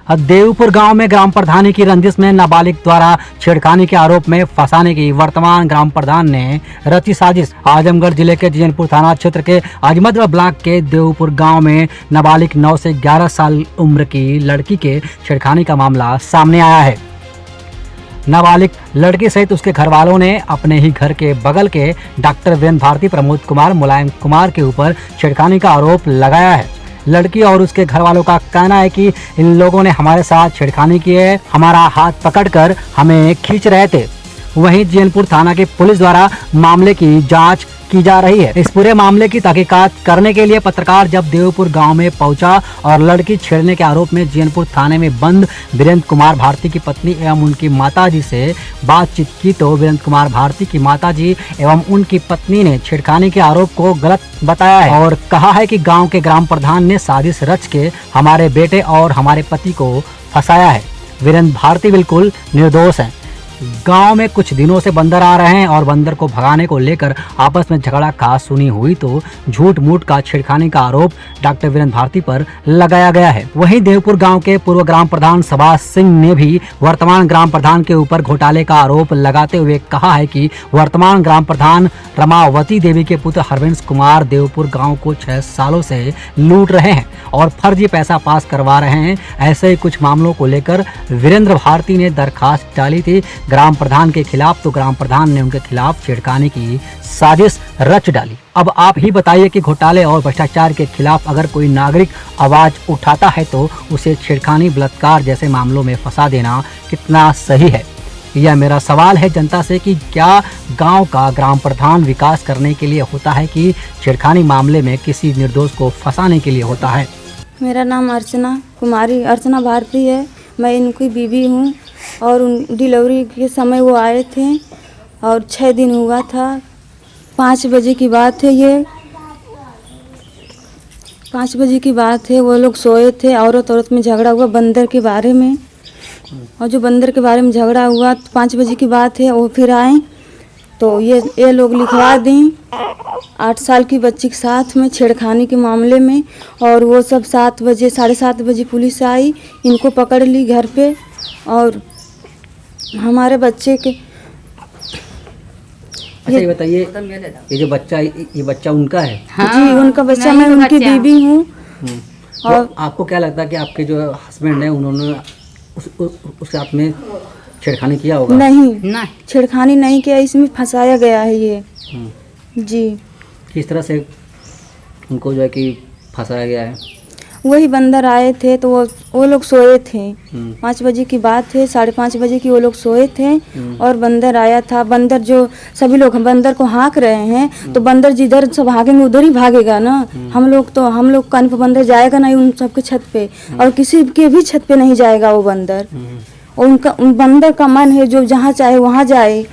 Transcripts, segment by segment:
देवपुर गांव में ग्राम प्रधानी की रंजिश में नाबालिग द्वारा छेड़खानी के आरोप में फंसाने की वर्तमान ग्राम प्रधान ने रची साजिश। आजमगढ़ जिले के जैनपुर थाना क्षेत्र के अजमदपुर ब्लॉक के देवपुर गांव में नाबालिग 9 से 11 साल उम्र की लड़की के छेड़खानी का मामला सामने आया है। नाबालिग लड़की सहित उसके घर वालों ने अपने ही घर के बगल के डॉक्टर वीरेंद्र भारती, प्रमोद कुमार, मुलायम कुमार के ऊपर छेड़खानी का आरोप लगाया है। लड़की और उसके घर वालों का कहना है कि इन लोगों ने हमारे साथ छेड़खानी की है, हमारा हाथ पकड़कर हमें खींच रहे थे। वहीं जैनपुर थाना की पुलिस द्वारा मामले की जांच की जा रही है। इस पूरे मामले की तहकीकात करने के लिए पत्रकार जब देवपुर गांव में पहुंचा और लड़की छेड़ने के आरोप में जैनपुर थाने में बंद वीरेंद्र कुमार भारती की पत्नी एवं उनकी माताजी से बातचीत की तो वीरेंद्र कुमार भारती की माताजी एवं उनकी पत्नी ने छेड़खानी के आरोप को गलत बताया है और कहा है कि गाँव के ग्राम प्रधान ने साजिश रच के हमारे बेटे और हमारे पति को फंसाया है। वीरेंद्र भारती बिल्कुल निर्दोष है। गांव में कुछ दिनों से बंदर आ रहे हैं और बंदर को भगाने को लेकर आपस में झगड़ा खास सुनी हुई तो झूठ मूठ का छेड़खानी का आरोप डॉक्टर वीरेंद्र भारती पर लगाया गया है। वहीं देवपुर गांव के पूर्व ग्राम प्रधान सुभाष सिंह ने भी वर्तमान ग्राम प्रधान के ऊपर घोटाले का आरोप लगाते हुए कहा है कि वर्तमान ग्राम प्रधान रमावती देवी के पुत्र हरवंश कुमार देवपुर गाँव को 6 सालों से लूट रहे हैं और फर्जी पैसा पास करवा रहे हैं। ऐसे ही कुछ मामलों को लेकर वीरेंद्र भारती ने दरखास्त डाली थी ग्राम प्रधान के खिलाफ, तो ग्राम प्रधान ने उनके खिलाफ छेड़खानी की साजिश रच डाली। अब आप ही बताइए कि घोटाले और भ्रष्टाचार के खिलाफ अगर कोई नागरिक आवाज उठाता है तो उसे छेड़खानी, बलात्कार जैसे मामलों में फंसा देना कितना सही है? यह मेरा सवाल है जनता से कि क्या गांव का ग्राम प्रधान विकास करने के लिए होता है कि छेड़खानी मामले में किसी निर्दोष को फंसाने के लिए होता है? मेरा नाम अर्चना भारती है। मैं इनकी बीवी हूँ और डिलीवरी के समय वो आए थे और 6 दिन हुआ था। 5 बजे की बात है, ये 5 बजे की बात है। वो लोग सोए थे, औरत में झगड़ा हुआ बंदर के बारे में, और जो बंदर के बारे में झगड़ा हुआ 5 बजे की बात है। वो फिर आए तो ये लोग लिखवा दी 8 साल की बच्ची के साथ में छेड़खानी के मामले में। और वो सब 7 बजे 7:30 बजे पुलिस आई, इनको पकड़ ली घर पे। और हमारे बच्चे के ये बताइए, ये जो बच्चा, ये बच्चा उनका है? हाँ, जी उनका बच्चा, मैं उनकी बीवी हूँ। और तो आपको क्या लगता है कि आपके जो हस्बैंड है उन्होंने उसके साथ में छेड़खानी किया होगा? नहीं, छेड़खानी नहीं किया, इसमें फंसाया गया है ये। जी किस तरह से उनको जो है कि फंसाया गया है? वही बंदर आए थे तो वो लोग सोए थे। 5 बजे की बात है, 5:30 बजे की वो लोग सोए थे और बंदर आया था। बंदर जो सभी लोग बंदर को हाँक रहे हैं तो बंदर जिधर से भागेंगे उधर ही भागेगा ना। हम लोग कान पे बंदर जाएगा नहीं उन सबके छत पे, और किसी के भी छत पे नहीं जाएगा वो बंदर। उन बंदर का मन है जो जहाँ चाहे वहाँ जाए।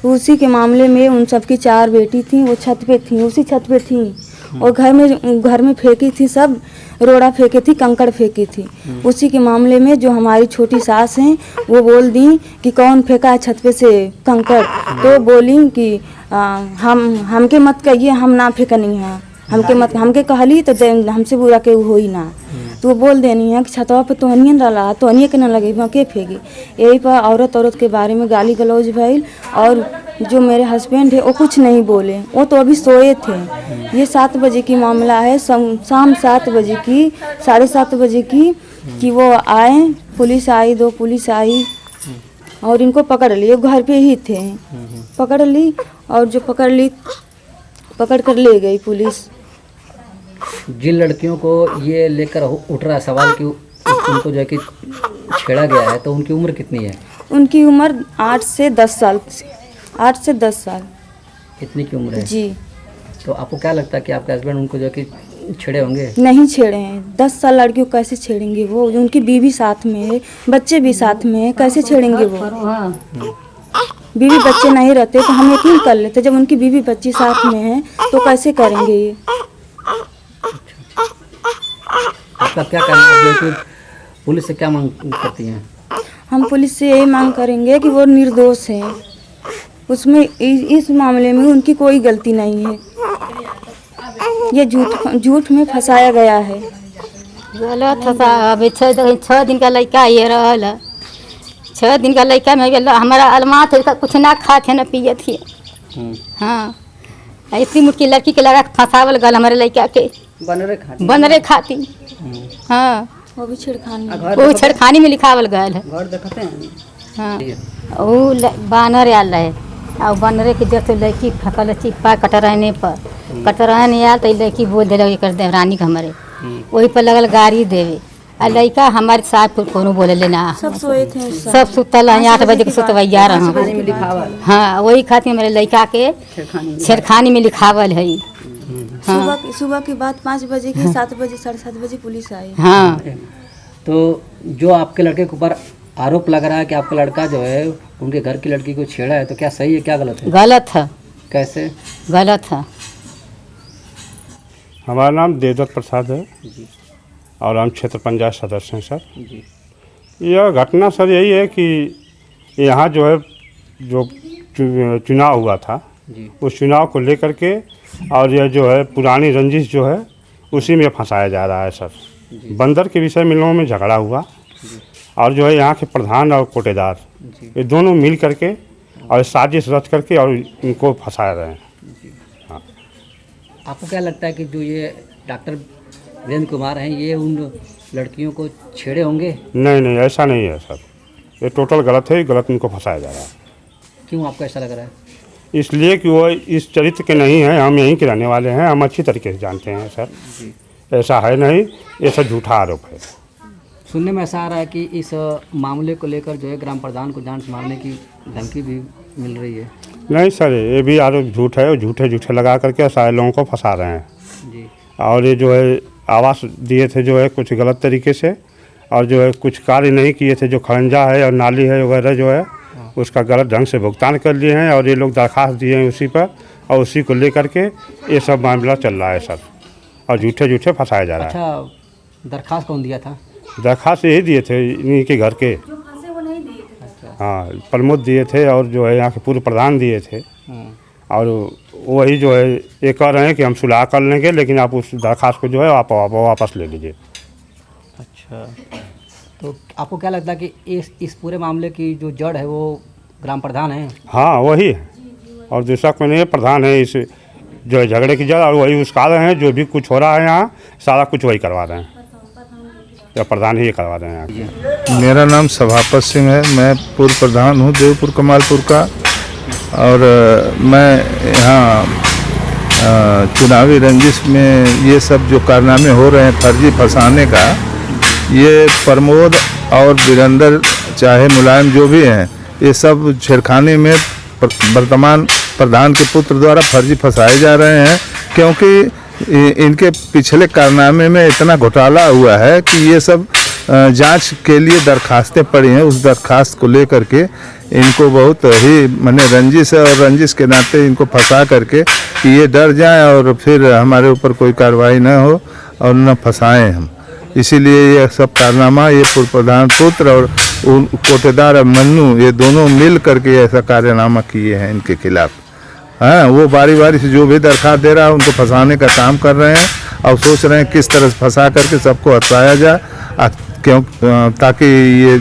तो उसी के मामले में उन सबकी 4 बेटी थी, वो छत पे थी, उसी छत पे थी। और घर में फेंकी थी, सब रोड़ा फेंकी थी, कंकड़ फेंकी थी। उसी के मामले में जो हमारी छोटी सास हैं वो बोल दी कि कौन फेंका है छत पे से कंकड़। तो बोली कि हमके मत कहिए, हम ना फेंकनी है, हमके कहली तो हमसे बुरा के हो ही ना। तो वो बोल देनी है कि छतवा पे तोहनियन रहा, तोहनिए के ना लगे के फेंकी। यही पर औरत के बारे में गाली गलौज भइल। और जो मेरे हस्बैंड है वो कुछ नहीं बोले, वो तो अभी सोए थे। ये 7 बजे की मामला है, शाम 7 बजे की, 7:30 बजे की कि वो आए, पुलिस आई, 2 पुलिस आई और इनको पकड़ लिए। घर पे ही थे, पकड़ ली, और जो पकड़ कर ले गई पुलिस। जिन लड़कियों को ये लेकर उठ रहा है सवाल कि उनको जो है कि छेड़ा गया है, तो उनकी उम्र कितनी है? उनकी उम्र 8 से 10 साल। 8 से 10 साल इतनी की उम्र है जी। तो आपको क्या लगता है कि आपके हस्बैंड उनको जो है कि छेड़े होंगे? नहीं छेड़े हैं। 10 साल लड़कियों को कैसे छेड़ेंगे? वो जो उनकी बीवी साथ में है, बच्चे भी साथ में है, कैसे छेड़ेंगे वो? बीवी बच्चे नहीं रहते तो हम यकीन कर लेते, जब उनकी बीवी बच्ची साथ में है तो कैसे करेंगे ये? आपका क्या कहना है कि पुलिस से क्या मांग करती हैं? हम पुलिस से यही मांग करेंगे कि वो निर्दोष है, उसमें इस मामले में उनकी कोई गलती नहीं है। ये झूठ में फंसाया गया है। गलत था साहब। 6 दिन का लड़का ये रहल 6 दिन का लड़का में हमारा अलमा थे कुछ ना खाते ना पिए थे। हाँ इतनी मुटकी लड़की के लगा फंसावल गल हमारे लड़का के बनरे खाती। हाँ वो भी छेड़खानी वो छेड़खानी में लिखावल गल है। घर देखते हैं। हाँ वो बानर आल रहे और बनरे के जब लड़की फकल चिप्पा कटराने पर कटराने आल तो लड़की बोल दिल कर देवरानी के हमारे वही पर लगल गाड़ी देवे आ लड़का हमारे साथ कोनो बोले लेना सब सोए थे उस समय। सब सुतल 8 बजे के सुतवैया रहा। हाँ वही खातिर मेरे लड़का के छेड़खानी में लिखावल है। सुबह की बात 5 बजे की 7 बजे 7:30 बजे पुलिस आई। हाँ तो जो आपके लड़के के ऊपर आरोप लग रहा है कि आपका लड़का जो है उनके घर की लड़की को छेड़ा है, तो क्या सही है क्या गलत है? गलत है। कैसे गलत है? हमारा नाम देवदत्त प्रसाद है और हम क्षेत्र पंचायत सदस्य हैं सर। यह घटना सर यही है कि यहाँ जो है जो चुनाव हुआ था उस चुनाव को लेकर के और यह जो है पुरानी रंजिश जो है उसी में फंसाया जा रहा है सर। बंदर के विषय में लोगों में झगड़ा हुआ और जो है यहाँ के प्रधान और कोटेदार ये दोनों मिल करके और साजिश रच करके और इनको फंसा रहे हैं। हाँ आपको क्या लगता है कि जो ये डॉक्टर वीरेंद्र कुमार हैं ये उन लड़कियों को छेड़े होंगे? नहीं ऐसा नहीं है सर, ये टोटल गलत है, गलत इनको फंसाया जा रहा है। क्यों आपको ऐसा लग रहा है? इसलिए कि वो इस चरित्र के नहीं हैं, हम यहीं के रहने वाले हैं, हम अच्छी तरीके से जानते हैं सर। ऐसा है नहीं, ये सब झूठा आरोप है। सुनने में ऐसा आ रहा है कि इस मामले को लेकर जो है ग्राम प्रधान को जान संभालने की धमकी भी मिल रही है। नहीं सर, ये भी आरोप झूठ है और झूठे लगा करके सारे लोगों को फंसा रहे हैं जी। और ये जो है आवास दिए थे जो है कुछ गलत तरीके से और जो है कुछ कार्य नहीं किए थे, जो खड़ंजा है और नाली है वगैरह जो है उसका गलत ढंग से भुगतान कर लिए हैं और ये लोग दरख्वास्त दिए हैं उसी पर और उसी को लेकर के ये सब मामला चल रहा है सर और झूठे फंसाया जा रहा है। अच्छा, दरख्वास्त कौन दिया था? दरख्वास्त यही दिए थे इन्हीं के घर के। हाँ प्रमोद दिए थे और जो है यहाँ के पूर्व प्रधान दिए थे और वही जो है ये कह रहे हैं कि हम सुलह कर लेंगे, लेकिन आप उस दरख्वास्त को जो है आप वापस ले लीजिए। अच्छा, तो आपको क्या लगता है कि इस पूरे मामले की जो जड़ है वो ग्राम प्रधान है? हाँ वही है और दूसरा कोई नहीं है, प्रधान है इस जो है झगड़े की जड़ और वही उसका रहे हैं। जो भी कुछ हो रहा है यहाँ सारा कुछ वही करवा रहे हैं, या प्रधान ही करवा रहे हैं यहाँ। मेरा नाम सभापत सिंह है, मैं पूर्व प्रधान हूँ देवपुर कमालपुर का और मैं यहाँ चुनावी रंजिश में ये सब जो कारनामे हो रहे हैं फर्जी फंसाने का, ये प्रमोद और वीरेंद्र चाहे मुलायम जो भी हैं ये सब छेड़खानी में वर्तमान प्रधान के पुत्र द्वारा फर्जी फंसाए जा रहे हैं, क्योंकि इनके पिछले कारनामे में इतना घोटाला हुआ है कि ये सब जांच के लिए दरखास्तें पड़ी हैं। उस दरखास्त को लेकर के इनको बहुत ही माने रंजिश है और रंजिश के नाते इनको फंसा करके कि ये डर जाएं और फिर हमारे ऊपर कोई कार्रवाई न हो और न फंसाएं हम। इसीलिए ये सब कारनामा ये पूर्व प्रधान पुत्र और कोटेदार और मन्नू ये दोनों मिल करके ऐसा कारनामा किए हैं इनके खिलाफ। हाँ वो बारी से जो भी दरखास्त दे रहा है उनको फंसाने का काम कर रहे हैं और सोच रहे हैं किस तरह से फंसा करके सबको हटवाया जाए, क्यों ताकि ये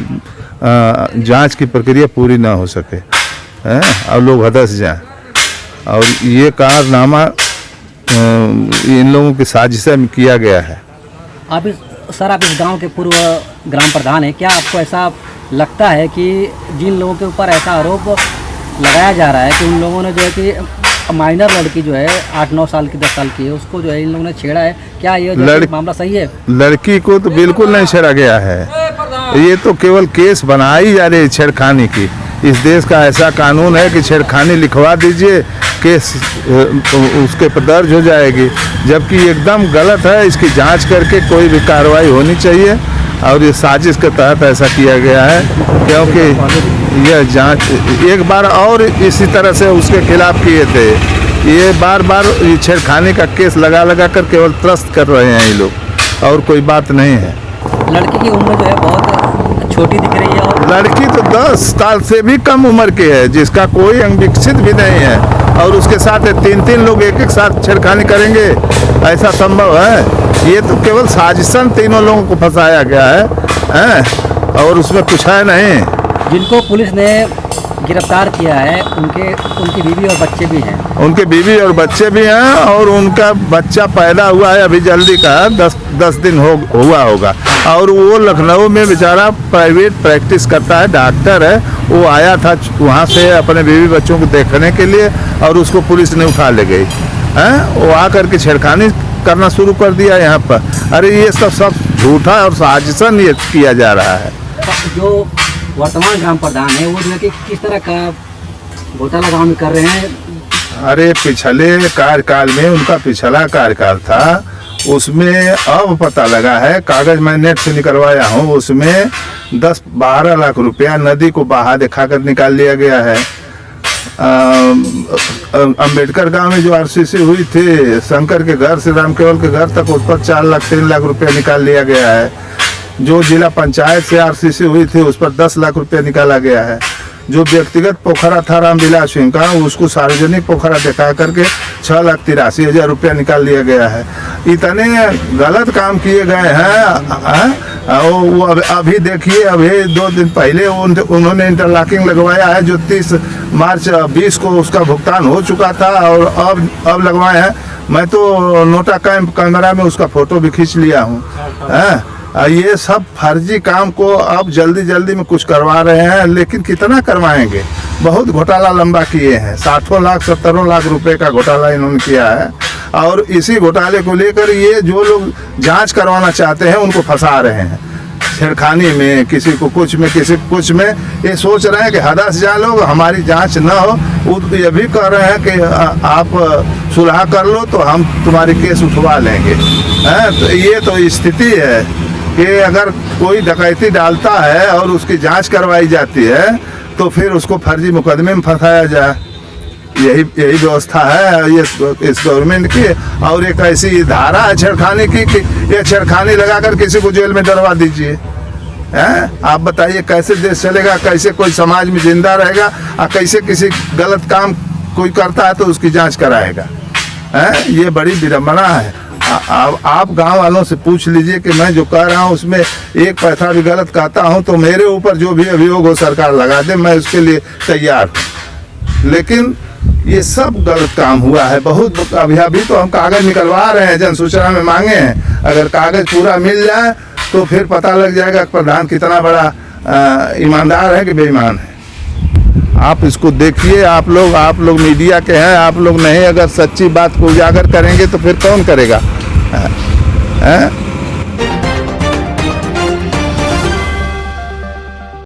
जांच की प्रक्रिया पूरी ना हो सके हैं और लोग हदस जाएं। और ये कारनामा इन लोगों की साजिश में किया गया है। आप इस गांव के पूर्व ग्राम प्रधान हैं, क्या आपको ऐसा लगता है कि जिन लोगों के ऊपर ऐसा आरोप लगाया जा रहा है कि उन लोगों ने जो है कि माइनर लड़की जो है 8-9 साल की 10 साल की है उसको जो है इन लोगों ने छेड़ा है, क्या ये मामला सही है? लड़की को तो बिल्कुल नहीं छेड़ा गया है, ये तो केवल केस बनाई जा रही है छेड़खानी की। इस देश का ऐसा कानून है कि छेड़खानी लिखवा दीजिए, केस उसके पर दर्ज हो जाएगी, जबकि एकदम गलत है। इसकी जांच करके कोई भी कार्रवाई होनी चाहिए और ये साजिश के तहत ऐसा किया गया है, क्योंकि यह जांच एक बार और इसी तरह से उसके खिलाफ किए थे। ये बार छेड़खानी का केस लगा कर केवल त्रस्त कर रहे हैं ये लोग, और कोई बात नहीं है। लड़की की उम्र जो है बहुत छोटी दिख रही है और लड़की तो 10 साल से भी कम उम्र की है, जिसका कोई अंग विकसित भी नहीं है, और उसके साथ 3 लोग एक साथ छेड़खानी करेंगे, ऐसा संभव है? ये तो केवल साजिशन तीनों लोगों को फंसाया गया है और उसमें कुछ है नहीं। जिनको पुलिस ने गिरफ्तार किया है उनकी बीवी और बच्चे भी हैं। उनके बीवी और बच्चे भी हैं और उनका बच्चा पैदा हुआ है अभी जल्दी का 10 दिन हुआ होगा। और वो लखनऊ में बेचारा प्राइवेट प्रैक्टिस करता है, डॉक्टर है। वो आया था वहाँ से अपने बीवी बच्चों को देखने के लिए और उसको पुलिस ने उठा ले गई हैं। वो आकर के छेड़खानी करना शुरू कर दिया यहाँ पर। अरे ये सब झूठा और साजिशन ये किया जा रहा है। जो वर्तमान ग्राम प्रधान है वो जो है कि किस तरह का घोटाला गाँव में कर रहे हैं? अरे पिछले कार्यकाल में उनका पिछला कार्यकाल था, उसमें अब पता लगा है, कागज मैं नेट से निकलवाया हूँ, उसमें 10-12 लाख रुपया नदी को बहा दिखाकर निकाल लिया गया है। अंबेडकर गांव में जो आरसीसी हुई थी, शंकर के घर से राम केवल के घर तक, उस पर 4 लाख 3 लाख रुपया निकाल लिया गया है। जो जिला पंचायत से आरसीसी हुई थी उस पर 10 लाख रुपया निकाला गया है। जो व्यक्तिगत पोखरा था रामविलास सिंह का, उसको सार्वजनिक पोखरा दिखा करके 6,83,000 रुपया निकाल लिया गया है। इतने गलत काम किए गए हैं। वो अभी देखिए, अभी 2 दिन पहले उन्होंने इंटरलॉकिंग लगवाया है जो 30 मार्च 20 को उसका भुगतान हो चुका था और अब लगवाए हैं। मैं तो नोटा कैमरा में उसका फोटो भी खींच लिया हूँ। ये सब फर्जी काम को अब जल्दी में कुछ करवा रहे हैं, लेकिन कितना करवाएंगे? बहुत घोटाला लंबा किए हैं। 60 लाख 70 लाख रुपए का घोटाला इन्होंने किया है और इसी घोटाले को लेकर ये जो लोग जांच करवाना चाहते हैं उनको फंसा रहे हैं छेड़खानी में, किसी को कुछ में किसी को कुछ में। ये सोच रहे हैं कि हदा से जान लो, हमारी जांच न हो। वो ये भी कह रहे हैं कि आप सुलह कर लो तो हम तुम्हारी केस उठवा लेंगे। तो ये तो स्थिति है कि अगर कोई डकैती डालता है और उसकी जांच करवाई जाती है तो फिर उसको फर्जी मुकदमे में फंसाया जाए। यही व्यवस्था है ये इस गवर्नमेंट की। और एक ऐसी धारा है छेड़खानी की कि ये छेड़खानी लगाकर किसी को जेल में डलवा दीजिए। आप बताइए कैसे देश चलेगा, कैसे कोई समाज में जिंदा रहेगा और कैसे किसी गलत काम कोई करता है तो उसकी जांच कराएगा। ये बड़ी विडम्बना है। आप गांव वालों से पूछ लीजिए कि मैं जो कह रहा हूँ उसमें एक पैसा भी गलत कहता हूँ तो मेरे ऊपर जो भी अभियोग हो सरकार लगा दे, मैं उसके लिए तैयार हूँ। लेकिन ये सब गलत काम हुआ है बहुत। अभी तो हम कागज निकलवा रहे हैं, जन सूचना में मांगे हैं। अगर कागज पूरा मिल जाए तो फिर पता लग जाएगा प्रधान कितना बड़ा ईमानदार है कि बेईमान है। आप इसको देखिए। आप लोग मीडिया के हैं, आप लोग नहीं अगर सच्ची बात को उजागर करेंगे तो फिर कौन करेगा?